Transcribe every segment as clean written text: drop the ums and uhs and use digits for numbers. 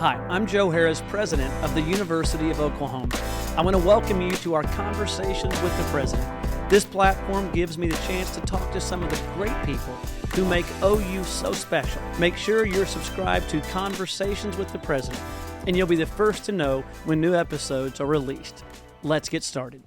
Hi, I'm Joe Harroz, president of the University of Oklahoma. I want to welcome you to our Conversations with the President. This platform gives me the chance to talk to some of the great people who make OU so special. Make sure you're subscribed to Conversations with the President, and you'll be the first to know when new episodes are released. Let's get started.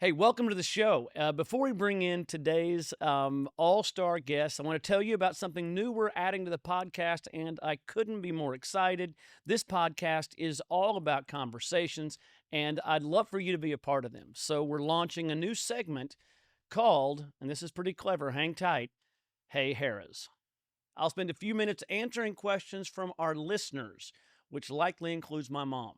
Hey, welcome to the show. Before we bring in today's all-star guest, I want to tell you about something new we're adding to the podcast, and I couldn't be more excited. This podcast is all about conversations, and I'd love for you to be a part of them. So we're launching a new segment called, and this is pretty clever, hang tight, Hey Harroz. I'll spend a few minutes answering questions from our listeners, which likely includes my mom.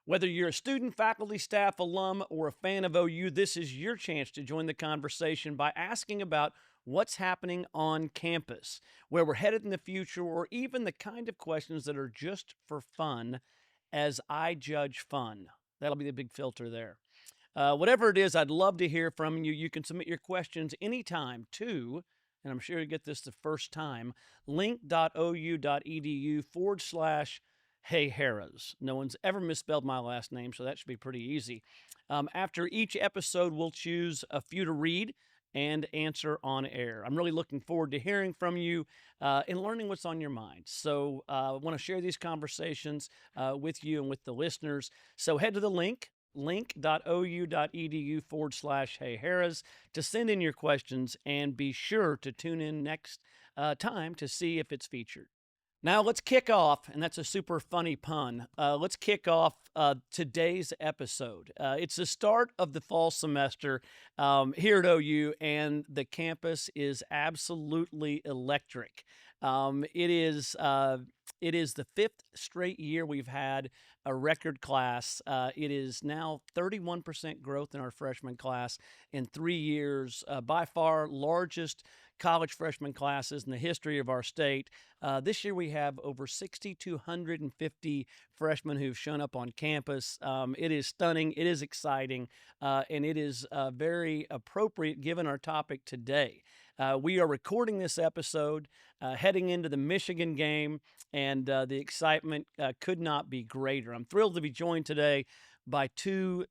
Whether you're a student, faculty, staff, alum, or a fan of OU, this is your chance to join the conversation by asking about what's happening on campus, where we're headed in the future, or even the kind of questions that are just for fun, as I judge fun. That'll be the big filter there. Whatever it is, I'd love to hear from you. You can submit your questions anytime to, and I'm sure you get this the first time, link.ou.edu/Hey Harroz. No one's ever misspelled my last name, so that should be pretty easy. After each episode, we'll choose a few to read and answer on air. I'm really looking forward to hearing from you and learning what's on your mind. So I want to share these conversations with you and with the listeners. So head to the link.ou.edu/Hey Harroz to send in your questions, and be sure to tune in next time to see if it's featured. Now let's kick off, and that's a super funny pun. Let's kick off today's episode. It's the start of the fall semester here at OU, and the campus is absolutely electric. It is the fifth straight year we've had a record class. It is now 31% growth in our freshman class in 3 years, by far largest college freshman classes in the history of our state. This year we have over 6,250 freshmen who've shown up on campus. It is stunning, it is exciting, and it is very appropriate given our topic today. We are recording this episode heading into the Michigan game, and the excitement could not be greater. I'm thrilled to be joined today by two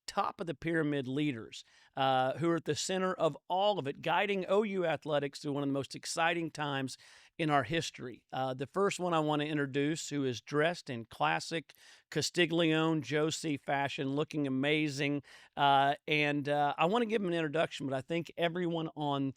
top of the pyramid leaders who are at the center of all of it, guiding OU athletics through one of the most exciting times in our history. The first one I want to introduce, who is dressed in classic Castiglione Joe C fashion, looking amazing, and I want to give him an introduction, but I think everyone on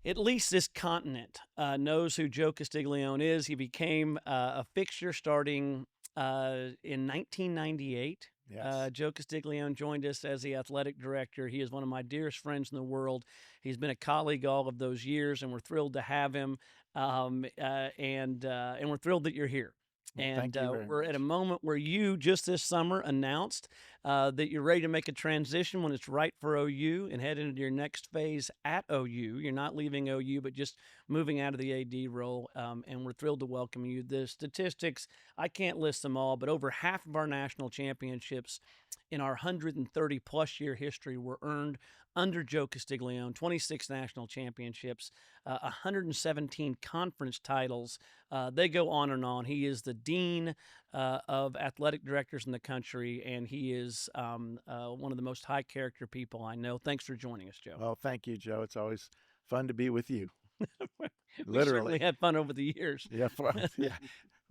at least this continent knows who Joe Castiglione is. He became a fixture starting in 1998. Yes. Joe Castiglione joined us as the athletic director. He is one of my dearest friends in the world. He's been a colleague all of those years, and we're thrilled to have him. And we're thrilled that you're here. Well, and thank you very we're much. at a moment where you just this summer announced that you're ready to make a transition when it's right for OU and head into your next phase at OU. You're not leaving OU, but just moving out of the AD role, and we're thrilled to welcome you. The statistics, I can't list them all, but over half of our national championships in our 130-plus year history were earned under Joe Castiglione. 26 national championships, 117 conference titles. They go on and on. He is the dean of athletic directors in the country, and he is one of the most high-character people I know. Thanks for joining us, Joe. Well, thank you, Joe. It's always fun to be with you. We certainly had fun over the years. Yeah, yeah.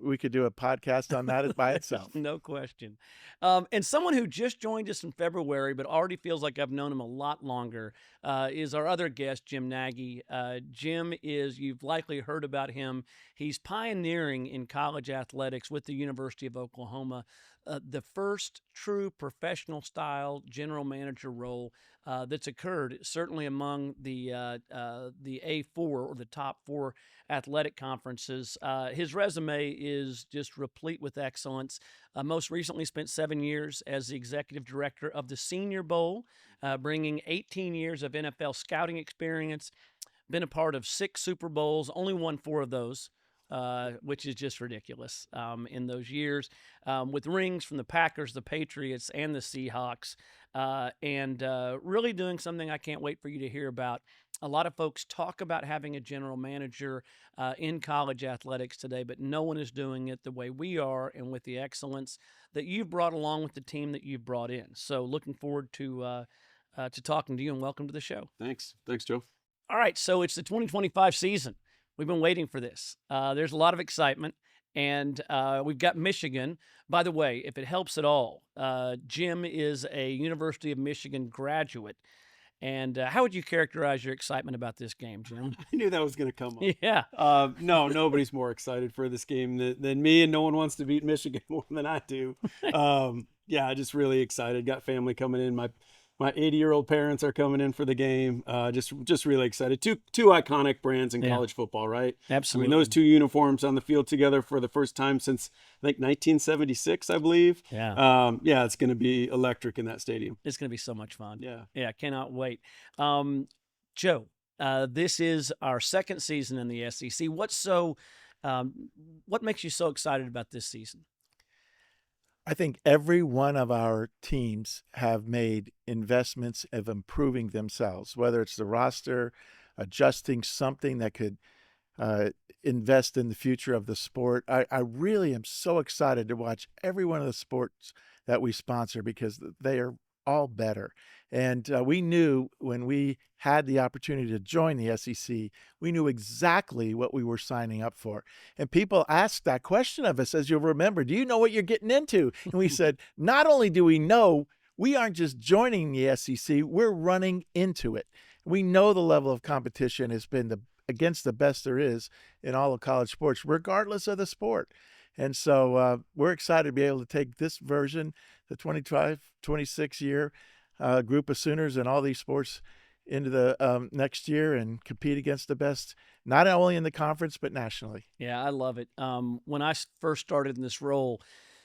We could do a podcast on that by itself. No question. And someone who just joined us in February, but already feels like I've known him a lot longer, is our other guest, Jim Nagy. Jim is, you've likely heard about him. He's pioneering in college athletics with the University of Oklahoma, the first true professional style general manager role that's occurred, certainly among the A4 or the top 4 athletic conferences. His resume is just replete with excellence. Most recently spent 7 years as the executive director of the Senior Bowl, bringing 18 years of NFL scouting experience, been a part of 6 Super Bowls, only won 4 of those. Which is just ridiculous in those years, with rings from the Packers, the Patriots, and the Seahawks, and really doing something I can't wait for you to hear about A lot of folks talk about having a general manager in college athletics today, but no one is doing it the way we are and with the excellence that you've brought along with the team that you've brought in. So, looking forward to talking to you, and welcome to the show. Thanks, Joe. All right, so it's the 2025 season. We've been waiting for this. There's a lot of excitement, and we've got Michigan. By the way, if it helps at all, Jim is a University of Michigan graduate. And how would you characterize your excitement about this game, Jim? I knew that was going to come up. Yeah. No, nobody's more excited for this game than me, and no one wants to beat Michigan more than I do. Yeah, just really excited. Got family coming in. My 80-year-old parents are coming in for the game. Just really excited. Two iconic brands in college football, right? Absolutely. I mean, those two uniforms on the field together for the first time since I think 1976, I believe. Yeah. Yeah, it's going to be electric in that stadium. It's going to be so much fun. Yeah, cannot wait. Joe, this is our second season in the SEC. What makes you so excited about this season? I think every one of our teams have made investments of improving themselves, whether it's the roster, adjusting something that could invest in the future of the sport. I really am so excited to watch every one of the sports that we sponsor because they are all better. And we knew when we had the opportunity to join the SEC, we knew exactly what we were signing up for. And people asked that question of us, as you'll remember, do you know what you're getting into? And we said, not only do we know, we aren't just joining the SEC, we're running into it. We know the level of competition has been against the best there is in all of college sports, regardless of the sport. And so we're excited to be able to take this version, the 25-26 year group of Sooners and all these sports into the next year and compete against the best, not only in the conference, but nationally. Yeah, I love it. When I first started in this role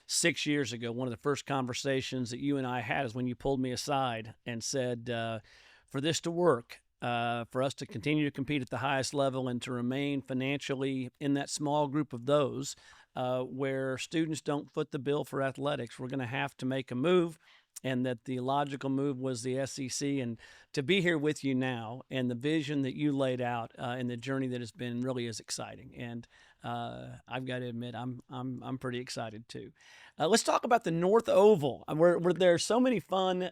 6 years ago, one of the first conversations that you and I had is when you pulled me aside and said, for this to work, for us to continue to compete at the highest level and to remain financially in that small group of those where students don't foot the bill for athletics, we're going to have to make a move. And that the logical move was the SEC, and to be here with you now and the vision that you laid out and the journey that has been really is exciting. And I've got to admit, I'm pretty excited too. Let's talk about the North Oval, where there are so many fun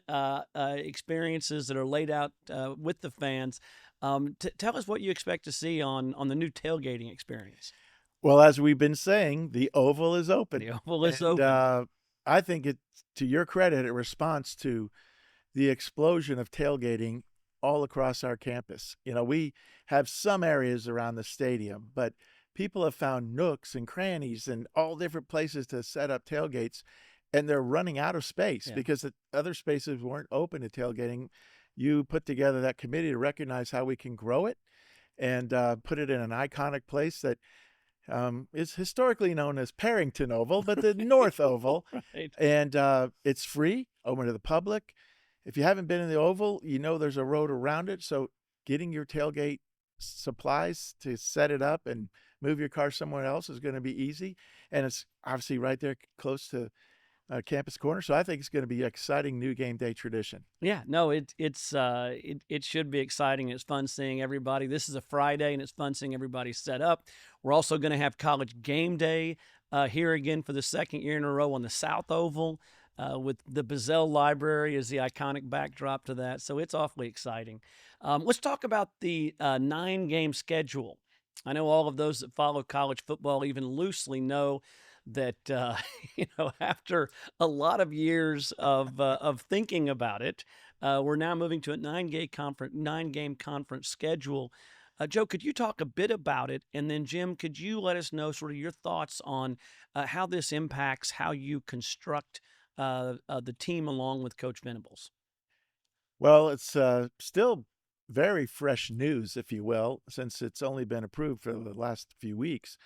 experiences that are laid out with the fans. Tell us what you expect to see on the new tailgating experience. Well, as we've been saying, the Oval is open. The Oval is open. I think it's, to your credit, a response to the explosion of tailgating all across our campus. You know, we have some areas around the stadium, but people have found nooks and crannies and all different places to set up tailgates, and they're running out of space because the other spaces weren't open to tailgating. You put together that committee to recognize how we can grow it and put it in an iconic place that is historically known as Parrington Oval, but the North Oval. Right. And it's free, open to the public. If you haven't been in the Oval, you know there's a road around it. So getting your tailgate supplies to set it up and move your car somewhere else is going to be easy. And it's obviously right there close to Campus Corner. So I think it's going to be an exciting new game day tradition. Yeah, no, it should be exciting. It's fun seeing everybody. This is a Friday, and it's fun seeing everybody set up. We're also going to have College Game Day here again for the second year in a row on the South Oval with the Bazell Library as the iconic backdrop to that. So it's awfully exciting. Let's talk about the 9-game schedule. I know all of those that follow college football even loosely know that after a lot of years of thinking about it, we're now moving to a 9-game conference schedule. Joe, could you talk a bit about it? And then, Jim, could you let us know sort of your thoughts on how this impacts how you construct the team along with Coach Venables? Well, it's still very fresh news, if you will, since it's only been approved for the last few weeks.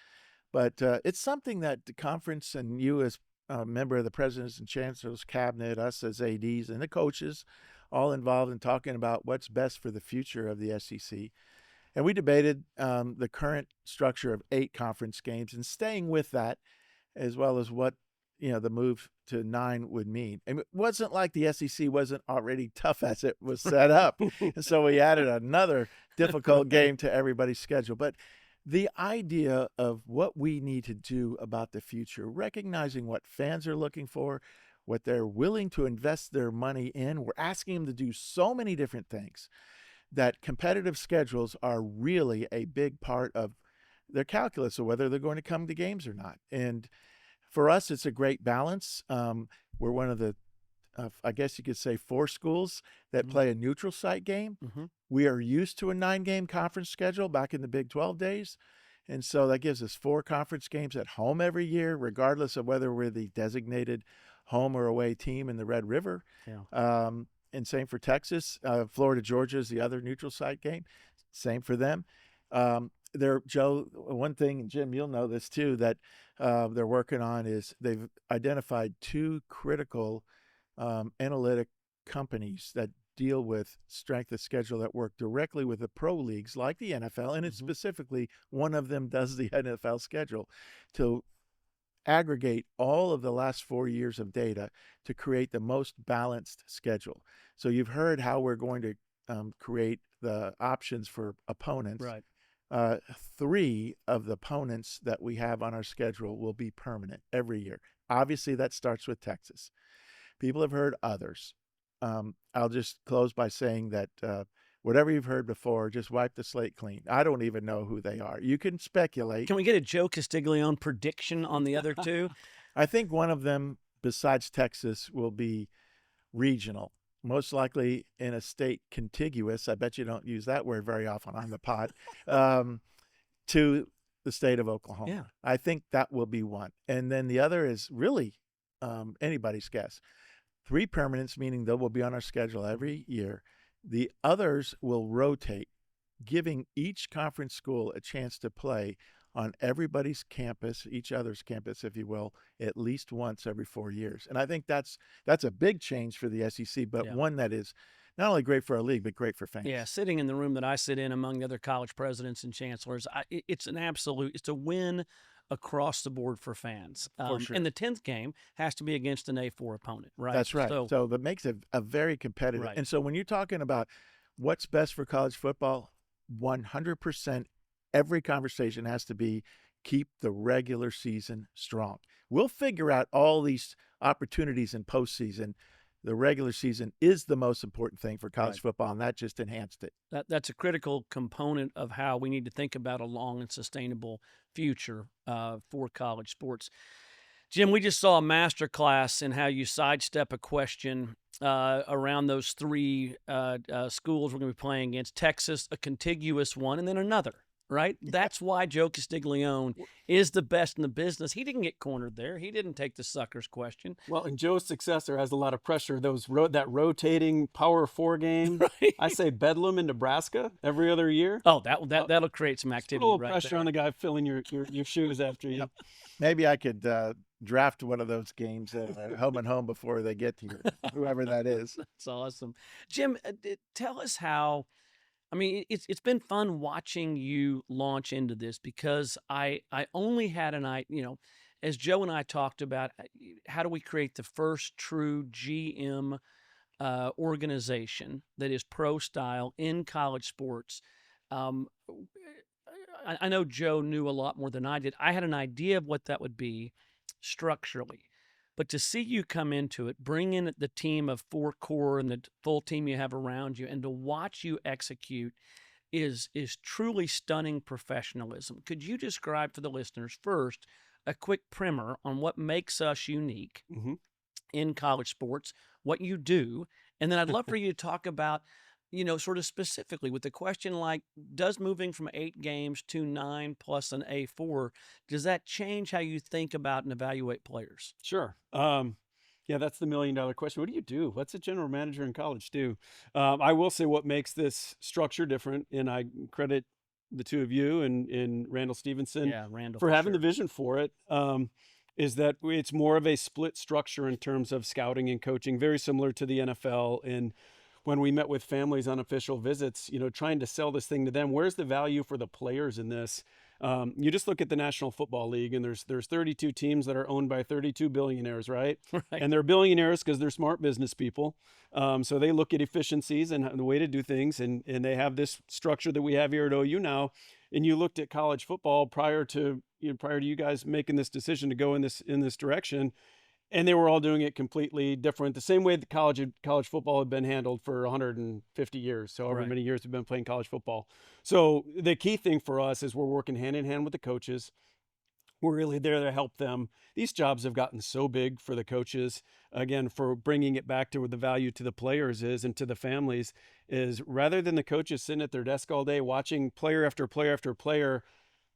But it's something that the conference and you as a member of the President's and Chancellor's Cabinet, us as ADs and the coaches, all involved in talking about what's best for the future of the SEC. And we debated the current structure of 8 conference games and staying with that, as well as what the move to 9 would mean. And it wasn't like the SEC wasn't already tough as it was set up. And so we added another difficult game to everybody's schedule. But the idea of what we need to do about the future, recognizing what fans are looking for, what they're willing to invest their money in. We're asking them to do so many different things that competitive schedules are really a big part of their calculus of whether they're going to come to games or not. And for us, it's a great balance. We're one of the, I guess you could say, 4 schools that play a neutral site game. We are used to a 9-game conference schedule back in the Big 12 days. And so that gives us 4 conference games at home every year, regardless of whether we're the designated home or away team in the Red River. And same for Texas. Florida, Georgia is the other neutral site game. Same for them. Joe, one thing, and Jim, you'll know this too, that they're working on is they've identified 2 critical analytic companies that deal with strength of schedule that work directly with the pro leagues like the NFL, and it's specifically one of them does the NFL schedule to aggregate all of the last 4 years of data to create the most balanced schedule. So you've heard how we're going to create the options for opponents. Right. 3 of the opponents that we have on our schedule will be permanent every year. Obviously, that starts with Texas. People have heard others. I'll just close by saying that whatever you've heard before, just wipe the slate clean. I don't even know who they are. You can speculate. Can we get a Joe Castiglione prediction on the other 2? I think one of them, besides Texas, will be regional, most likely in a state contiguous. I bet you don't use that word very often on the pod, to the state of Oklahoma. Yeah. I think that will be one. And then the other is really anybody's guess. 3 permanents, meaning they will be on our schedule every year. The others will rotate, giving each conference school a chance to play on everybody's campus, each other's campus, if you will, at least once every 4 years. And I think that's a big change for the SEC, but one that is not only great for our league, but great for fans. Yeah, sitting in the room that I sit in among the other college presidents and chancellors, it's a win across the board for fans. For sure. And the 10th game has to be against an A4 opponent, right? That's right. So that makes it a very competitive. Right. And so when you're talking about what's best for college football, 100% every conversation has to be keep the regular season strong. We'll figure out all these opportunities in postseason. The regular season is the most important thing for college football, and that just enhanced it. That's a critical component of how we need to think about a long and sustainable future for college sports. Jim, we just saw a master class in how you sidestep a question around those 3 schools we're going to be playing against. Texas, a contiguous one, and then another. Right? That's why Joe Castiglione is the best in the business. He didn't get cornered there. He didn't take the sucker's question. Well, and Joe's successor has a lot of pressure. That rotating Power 4 game. Right. I say Bedlam in Nebraska every other year. Oh, that'll create some activity. A little right pressure there. on the guy filling your shoes after you. Maybe I could draft one of those games home and home before they get to you, whoever that is. That's awesome. Jim, tell us how. I mean, it's been fun watching you launch into this because I only had as Joe and I talked about, how do we create the first true GM organization that is pro style in college sports? I know Joe knew a lot more than I did. I had an idea of what that would be structurally. But to see you come into it, bring in the team of 4 core and the full team you have around you, and to watch you execute is truly stunning professionalism. Could you describe for the listeners first a quick primer on what makes us unique in college sports, what you do, and then I'd love for you to talk about, sort of specifically with the question like, does moving from 8 games to 9 plus an A4, does that change how you think about and evaluate players? Sure. Yeah, that's the $1 million question. What do you do? What's a general manager in college do? I will say what makes this structure different, and I credit the 2 of you and Randall Stevenson for having the vision for it, is that it's more of a split structure in terms of scouting and coaching, very similar to the NFL. And when we met with families on official visits, trying to sell this thing to them, where's the value for the players in this? You just look at the National Football League, and there's 32 teams that are owned by 32 billionaires, right? Right. And they're billionaires because they're smart business people. So they look at efficiencies and the way to do things, and they have this structure that we have here at OU now. And you looked at college football prior to you guys making this decision to go in this direction, and they were all doing it completely different, the same way that college football had been handled for 150 years, so however Right. many years we've been playing college football. So the key thing for us is we're working hand in hand with the coaches. We're really there to help them. These jobs have gotten so big for the coaches, again, for bringing it back to where the value to the players is and to the families, is rather than the coaches sitting at their desk all day watching player after player after player.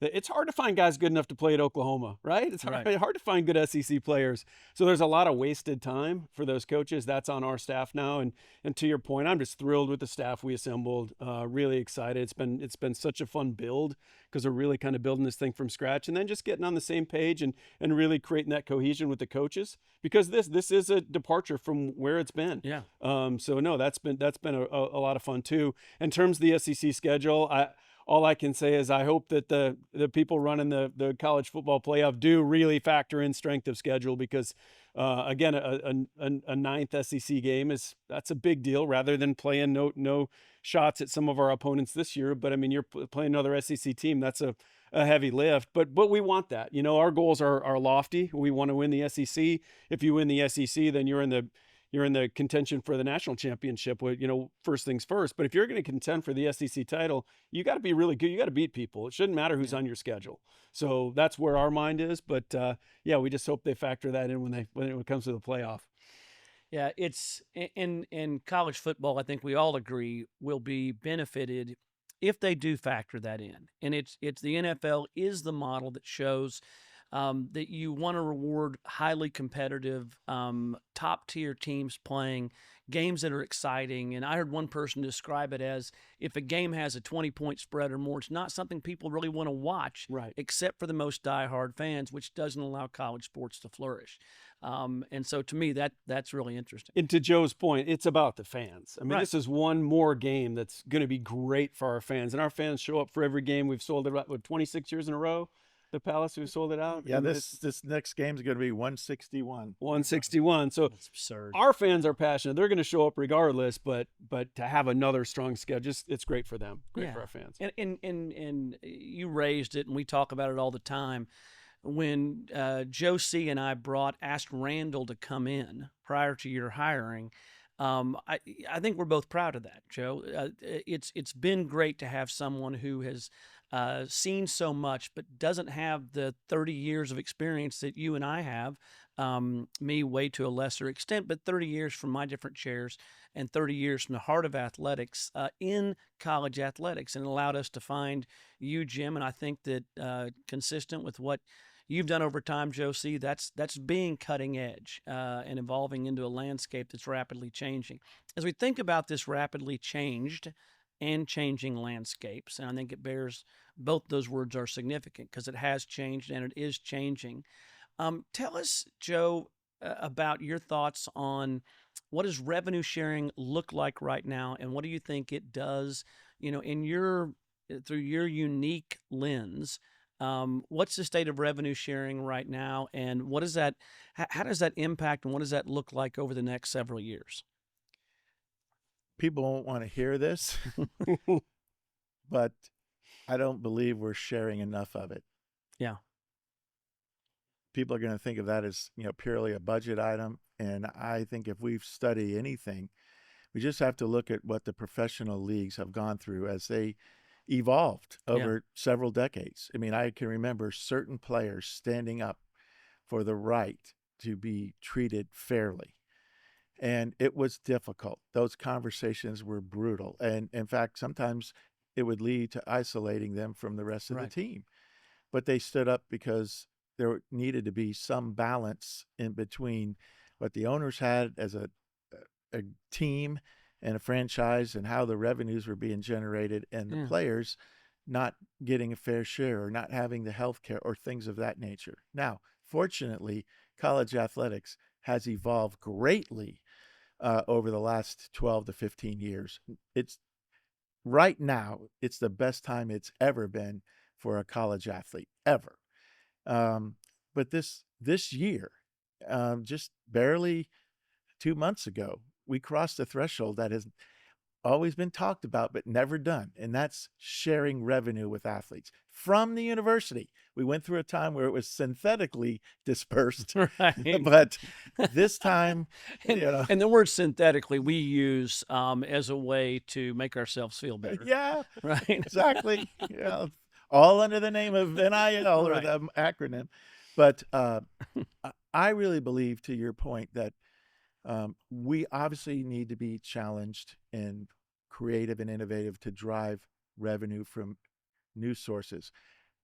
It's hard to find guys good enough to play at Oklahoma, right? It's hard, Right. hard to find good SEC players. So there's a lot of wasted time for those coaches. That's on our staff now. And to your point, I'm just thrilled with the staff we assembled. Really excited. It's been such a fun build because we're really kind of building this thing from scratch, and then just getting on the same page and really creating that cohesion with the coaches, because this is a departure from where it's been. Yeah. So no, that's been a lot of fun too. In terms of the SEC schedule, all I can say is I hope that the people running the college football playoff do really factor in strength of schedule, because again, a ninth SEC game that's a big deal, rather than playing no shots at some of our opponents this year. But I mean, you're playing another SEC team. That's a heavy lift, but we want that. Our goals are lofty. We want to win the SEC. If you win the SEC, then you're in the contention for the national championship. First things first. But if you're going to contend for the SEC title, you got to be really good. You got to beat people. It shouldn't matter who's on your schedule. So that's where our mind is. But yeah, we just hope they factor that in when it comes to the playoff. Yeah, it's in college football. I think we all agree will be benefited if they do factor that in. And it's the NFL is the model that shows that you want to reward highly competitive, top tier teams playing games that are exciting. And I heard one person describe it as, if a game has a 20-point spread or more, it's not something people really want to watch, Right. except for the most diehard fans, which doesn't allow college sports to flourish. And so to me, that's really interesting. And to Joe's point, it's about the fans. I mean, Right. This is one more game that's going to be great for our fans. And our fans show up for every game. We've sold it, 26 years in a row? The Palace, we've sold it out. Yeah, And this next game is going to be 161. 161. So It's absurd. our fans are passionate. They're going to show up regardless, but to have another strong schedule, it's great for them. Great for our fans. And you raised it, and we talk about it all the time. When Joe C. and I asked Randall to come in prior to your hiring, I think we're both proud of that, Joe. It's been great to have someone who has seen so much, but doesn't have the 30 years of experience that you and I have. Me way to a lesser extent, but 30 years from my different chairs and 30 years from the heart of athletics in college athletics, and allowed us to find you, Jim. And I think that consistent with what you've done over time, Joe C., that's being cutting edge and evolving into a landscape that's rapidly changing. As we think about this rapidly changed and changing landscapes, and I think it bears, both those words are significant because it has changed and it is changing. Tell us, Joe, about your thoughts on what does revenue sharing look like right now, and what do you think it does, in through your unique lens. What's the state of revenue sharing right now, and what is that? How does that impact, and what does that look like over the next several years? People won't want to hear this, but I don't believe we're sharing enough of it. Yeah. People are going to think of that as purely a budget item, and I think if we've studied anything, we just have to look at what the professional leagues have gone through as they evolved over several decades. I mean, I can remember certain players standing up for the right to be treated fairly. And it was difficult. Those conversations were brutal. And in fact, sometimes it would lead to isolating them from the rest of the team. But they stood up because there needed to be some balance in between what the owners had as a team and a franchise, and how the revenues were being generated, and the players not getting a fair share or not having the health care or things of that nature. Now, fortunately, college athletics has evolved greatly over the last 12 to 15 years. Right now, it's the best time it's ever been for a college athlete ever. But this year, just barely 2 months ago, we crossed a threshold that has always been talked about but never done, and that's sharing revenue with athletes from the university. We went through a time where it was synthetically dispersed, Right. but this time, And, you know, and the word synthetically we use as a way to make ourselves feel better. yeah, Right. exactly. Yeah, all under the name of NIL or Right. the acronym. But I really believe, to your point, that we obviously need to be challenged and creative and innovative to drive revenue from new sources.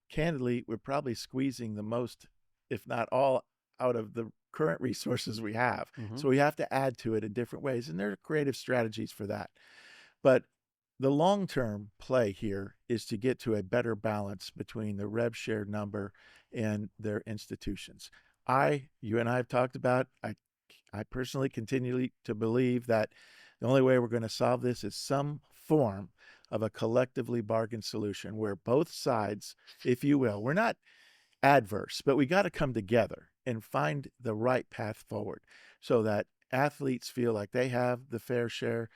Candidly, we're probably squeezing the most, if not all, out of the current resources we have. Mhm. So we have to add to it in different ways, and there are creative strategies for that. But the long-term play here is to get to a better balance between the rev share number and their institutions. You and I have talked about, I personally continue to believe that the only way we're going to solve this is some form of a collectively bargained solution where both sides, if you will, we're not adverse, but we got to come together and find the right path forward so that athletes feel like they have the fair share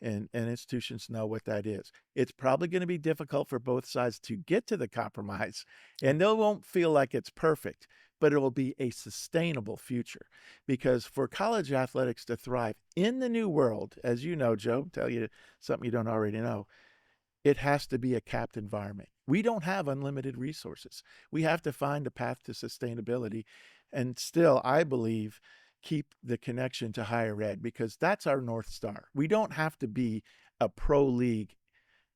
and institutions know what that is. It's probably going to be difficult for both sides to get to the compromise, and they won't feel like it's perfect, but it will be a sustainable future. Because for college athletics to thrive in the new world, as you know, Joe, tell you something you don't already know, it has to be a capped environment. We don't have unlimited resources. We have to find a path to sustainability and still, I believe, keep the connection to higher ed because that's our North Star. We don't have to be a pro league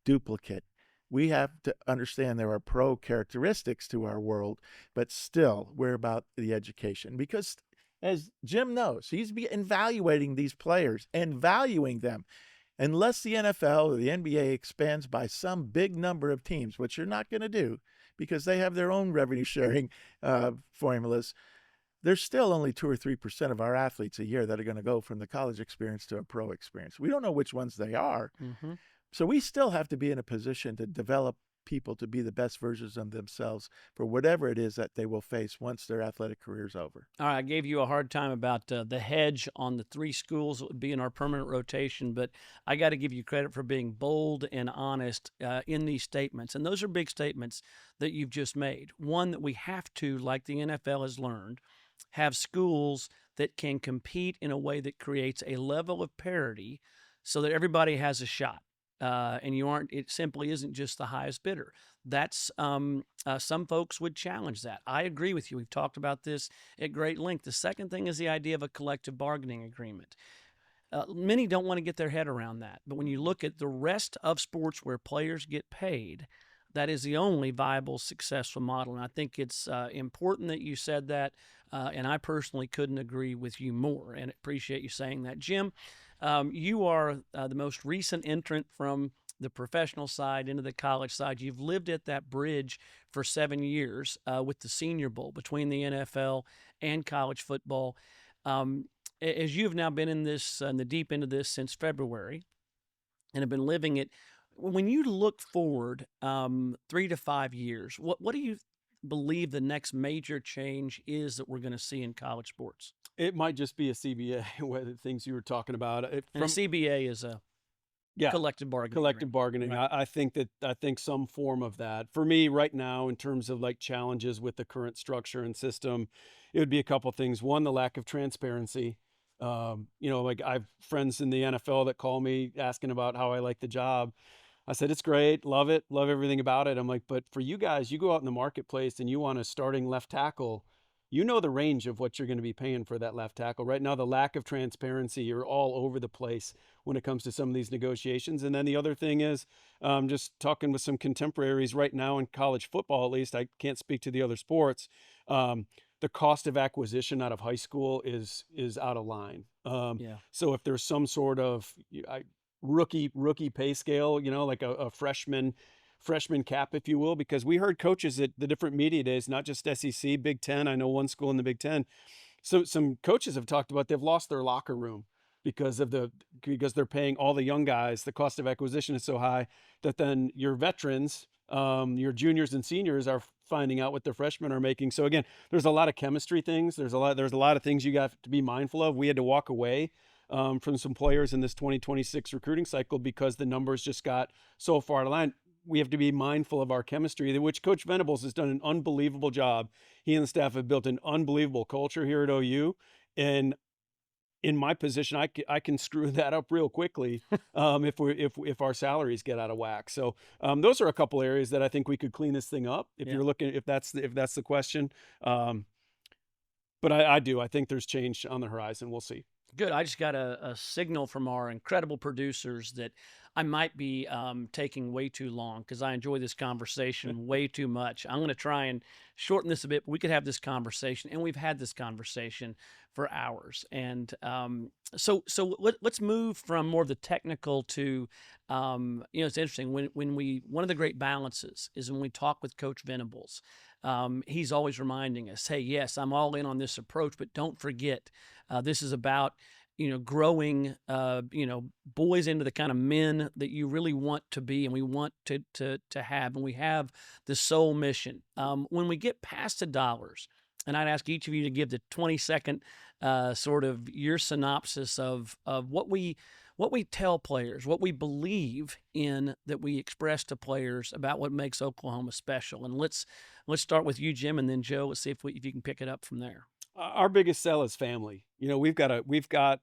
duplicate. We have to understand there are pro characteristics to our world, but still we're about the education because as Jim knows, he's evaluating these players and valuing them. Unless the NFL or the NBA expands by some big number of teams, which you're not going to do because they have their own revenue sharing formulas, there's still only 2 or 3% of our athletes a year that are going to go from the college experience to a pro experience. We don't know which ones they are. Mm-hmm. So we still have to be in a position to develop people to be the best versions of themselves for whatever it is that they will face once their athletic career's over. All right, I gave you a hard time about the hedge on the 3 schools that would be in our permanent rotation, but I got to give you credit for being bold and honest in these statements. And those are big statements that you've just made. One, that we have to, like the NFL has learned, have schools that can compete in a way that creates a level of parity so that everybody has a shot. And it simply isn't just the highest bidder. That's some folks would challenge that. I agree with you. We've talked about this at great length. The second thing is the idea of a collective bargaining agreement. Many don't want to get their head around that. But when you look at the rest of sports where players get paid, that is the only viable, successful model. And I think it's important that you said that. And I personally couldn't agree with you more and appreciate you saying that. Jim, you are the most recent entrant from the professional side into the college side. You've lived at that bridge for 7 years with the Senior Bowl between the NFL and college football. As you've now been in this, in the deep end of this since February and have been living it, when you look forward 3 to 5 years, what do you believe the next major change is that we're going to see in college sports? It might just be a CBA, the things you were talking about. And a CBA is a collective bargaining. Collective bargaining. Right. I think some form of that. For me right now, in terms of like challenges with the current structure and system, it would be a couple things. One, the lack of transparency. Like I have friends in the NFL that call me asking about how I like the job. I said, it's great. Love it. Love everything about it. I'm like, but for you guys, you go out in the marketplace and you want a starting left tackle, you know the range of what you're going to be paying for that left tackle. Right now, the lack of transparency, you're all over the place when it comes to some of these negotiations. And then the other thing is just talking with some contemporaries right now in college football, at least, I can't speak to the other sports. The cost of acquisition out of high school is out of line. So if there's some sort of rookie pay scale, like a freshman cap, if you will, because we heard coaches at the different media days, not just SEC, Big Ten. I know one school in the Big Ten. So some coaches have talked about they've lost their locker room because they're paying all the young guys. The cost of acquisition is so high that then your veterans Your juniors and seniors are finding out what the freshmen are making. So again, there's a lot of chemistry things. There's a lot of things you got to be mindful of. We had to walk away from some players in this 2026 recruiting cycle because the numbers just got so far out of line. We have to be mindful of our chemistry, which Coach Venables has done an unbelievable job. He and the staff have built an unbelievable culture here at OU. And in my position, I can screw that up real quickly if our salaries get out of whack. So those are a couple areas that I think we could clean this thing up. If you're looking, if that's the question. But I think there's change on the horizon. We'll see. Good. I just got a signal from our incredible producers that I might be taking way too long because I enjoy this conversation way too much. I'm going to try and shorten this a bit, but we could have this conversation, and we've had this conversation for hours. And so let's move from more of the technical to, it's interesting when one of the great balances is when we talk with Coach Venables. He's always reminding us, hey, yes, I'm all in on this approach, but don't forget, this is about, growing, boys into the kind of men that you really want to be and we want to have. And we have the sole mission. When we get past the dollars, and I'd ask each of you to give the 20-second sort of your synopsis of what we tell players, what we believe in, that we express to players about what makes Oklahoma special. And let's start with you, Jim, and then Joe. Let's see if you can pick it up from there. Our biggest sell is family. We've got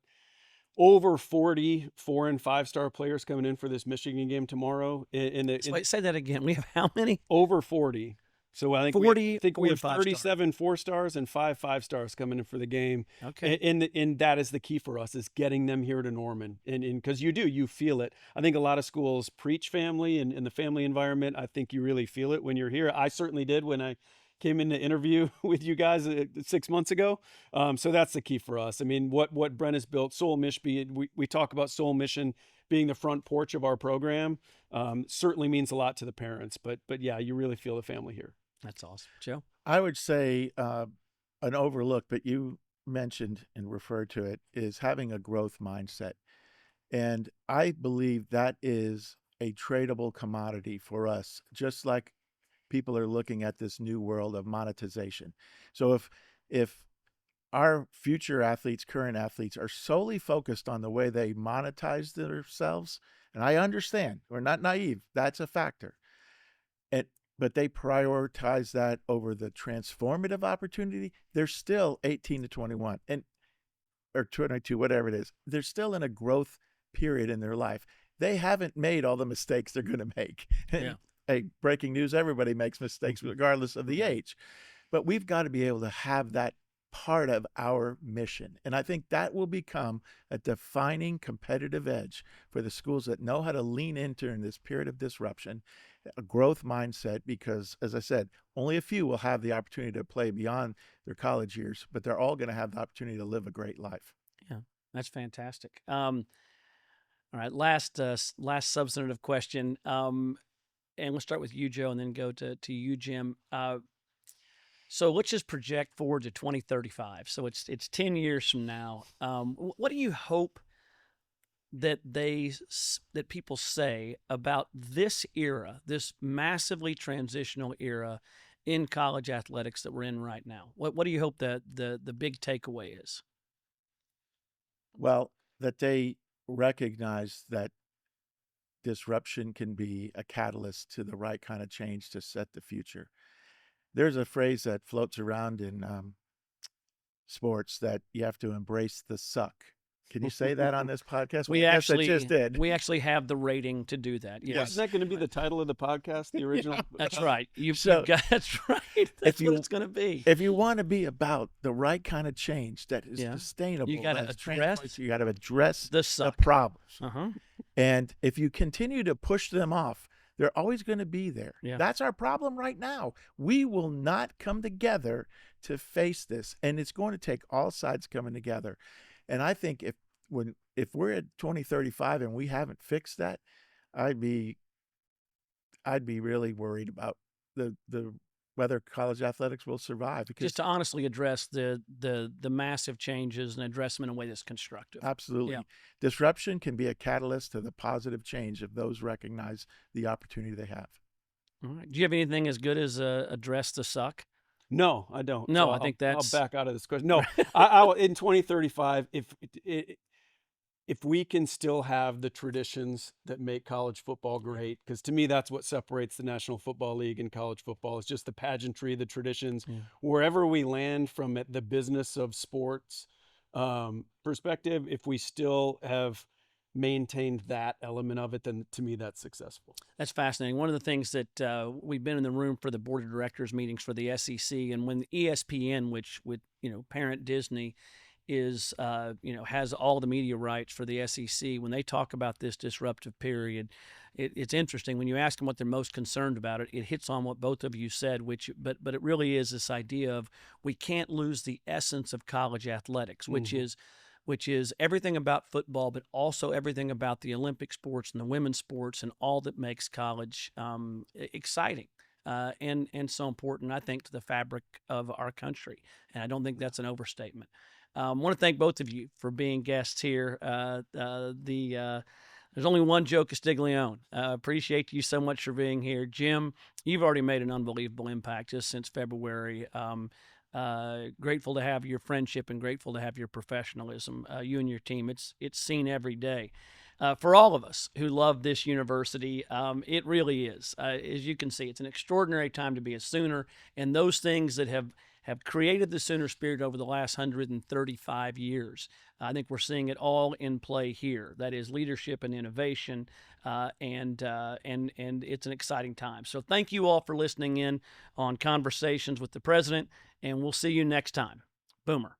over 40 4- and 5-star players coming in for this Michigan game tomorrow. Wait, say that again. We have how many? Over 40. So I think 40, we have 37 4-stars and 5 5-stars coming in for the game. Okay. And that is the key for us, is getting them here to Norman. And because you feel it. I think a lot of schools preach family and the family environment. I think you really feel it when you're here. I certainly did when I came in to interview with you guys 6 months ago. So that's the key for us. I mean, what Brent has built, Soul Mission, we talk about Soul Mission being the front porch of our program, certainly means a lot to the parents. But yeah, you really feel the family here. That's awesome. Joe? I would say an overlook, but you mentioned and referred to it, is having a growth mindset. And I believe that is a tradable commodity for us, just like people are looking at this new world of monetization. So if our future athletes, current athletes, are solely focused on the way they monetize themselves, and I understand, we're not naive, that's a factor. But they prioritize that over the transformative opportunity, they're still 18 to 21 or 22, whatever it is. They're still in a growth period in their life. They haven't made all the mistakes they're going to make. Yeah. Hey, breaking news, everybody makes mistakes regardless of the age. But we've got to be able to have that part of our mission. And I think that will become a defining competitive edge for the schools that know how to lean into in this period of disruption, a growth mindset, because, as I said, only a few will have the opportunity to play beyond their college years, but they're all going to have the opportunity to live a great life. Yeah, that's fantastic. All right, last substantive question. And we'll start with you, Joe, and then go to you, Jim. So let's just project forward to 2035. So it's 10 years from now. What do you hope that people say about this era, this massively transitional era in college athletics that we're in right now? What do you hope the big takeaway is? Well, that they recognize that disruption can be a catalyst to the right kind of change to set the future. There's a phrase that floats around in sports that you have to embrace the suck. Can you say that on this podcast? We I actually just did. We actually have the rating to do that. Yes. Is that going to be the title of the podcast? The original? Yeah. That's right. You've got, that's right. That's what it's going to be. If you want to be about the right kind of change that is sustainable, you got to address the problems. Uh-huh. And if you continue to push them off, they're always going to be there. Yeah. That's our problem right now. We will not come together to face this, and it's going to take all sides coming together. And I think if we're at 2035 and we haven't fixed that, I'd be really worried about the whether college athletics will survive. Because just to honestly address the massive changes and address them in a way that's constructive. Absolutely. Yeah. Disruption can be a catalyst to the positive change if those recognize the opportunity they have. All right. Do you have anything as good as Address the Suck? No, I don't. No, So I think I'll that's back out of this question. No, I will in 2035, if we can still have the traditions that make college football great, because to me that's what separates the National Football League and college football is just the pageantry, the traditions. Yeah. Wherever we land from the business of sports perspective, if we still have maintained that element of it, then to me that's successful. That's fascinating. One of the things that we've been in the room for the board of directors meetings for the SEC, and when ESPN, which with parent Disney, is has all the media rights for the SEC, when they talk about this disruptive period, it's interesting when you ask them what they're most concerned about. It hits on what both of you said, but it really is this idea of we can't lose the essence of college athletics, which is everything about football, but also everything about the Olympic sports and the women's sports and all that makes college exciting. And so important, I think, to the fabric of our country. And I don't think that's an overstatement. I want to thank both of you for being guests here. There's only one Joe Castiglione. Appreciate you so much for being here. Jim, you've already made an unbelievable impact just since February. Grateful to have your friendship and grateful to have your professionalism. You and your team, it's seen every day. For all of us who love this university, it really is. As you can see, it's an extraordinary time to be a Sooner, and those things that have created the Sooner spirit over the last 135 years. I think we're seeing it all in play here. That is leadership and innovation, and it's an exciting time. So thank you all for listening in on Conversations with the President, and we'll see you next time. Boomer.